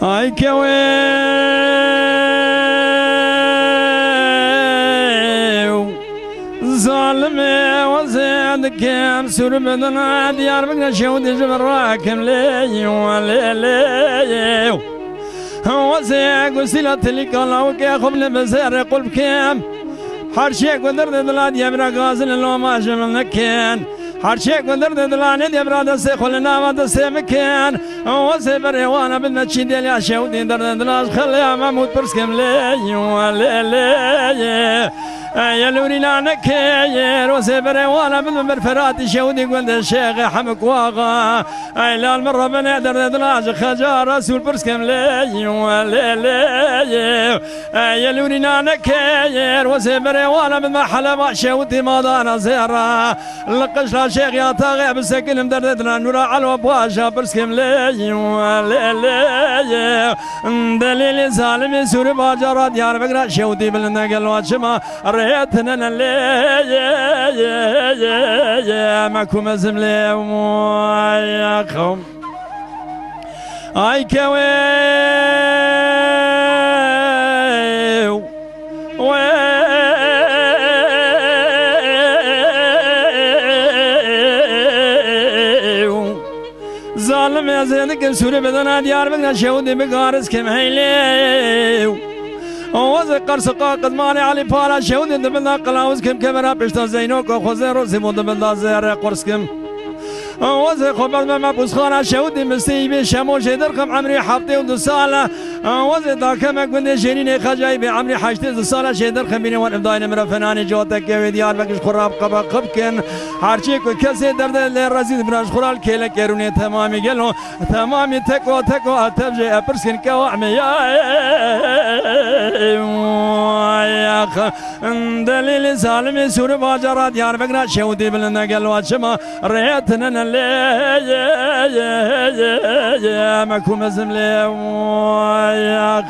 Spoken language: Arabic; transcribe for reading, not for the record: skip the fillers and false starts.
هاي كويو ظالمي وزيد كان سور بدنا ديار بقنا شود جبر راكم لي وليلي وزيد وسيلة لك الله وكي خبل بزير قلب كام حرشيك ودرد دلاد يبرا غازل لو ما شمل نكين حرشيك ودرد دلاد يبرا دسي خلنا ما دسي مكين وزي بريوانا بالمتشي ديال يا شودي درد دلاش خلي محمود برسكم لي وليلي يا لوري لعنك يا روسي بريوانا بالمرفرات شودي قلت الشيخ حمك واغا اي لا المرة بني درد دلاش خجار رسول برسكم لي وليلي يا لوري لعنك يا روسي بريوانا بالمحلة شودي ما دانا زيرا لقش شيخ يا طاغي بسكن مدردنا نورا على وبواشا برسكم لي وليلي دليل ظالم سوري باجرات ديار بقرا شودي بالنقل وشما ريتنا لي معكم زملي يا قوم اي كوي ظالم يا زينك سوري بدنا ديار بقنا شودي بقارس كم هيلي وزي قرص قاقد ماني علي بارا شودي دبنا قلاوز كم كاميرا بيشتا زينوك وخوزي روسي مود بنا زير قرص كم وزي خبر ما بوسخانا شودي مسيبي شمو شيدركم عمري حبتي ودسالة وزي داكم اكبر جيني خجاي بعمري حاجتي دسالة شيدركم بيني وان ابداين مرا فناني جوتك يا ديار بقش خراب قبا قبكن حارشيك وكسي درد اللي رزيد براش خرال كيلك كيروني تمامي قالوا تمامي تكو تبجي ابرسكن كواعمي يا اخ دليل سالمي سوري باجرات ديار بقنا شودي بالنقل وشما ريتنا يا مكوم زملي يا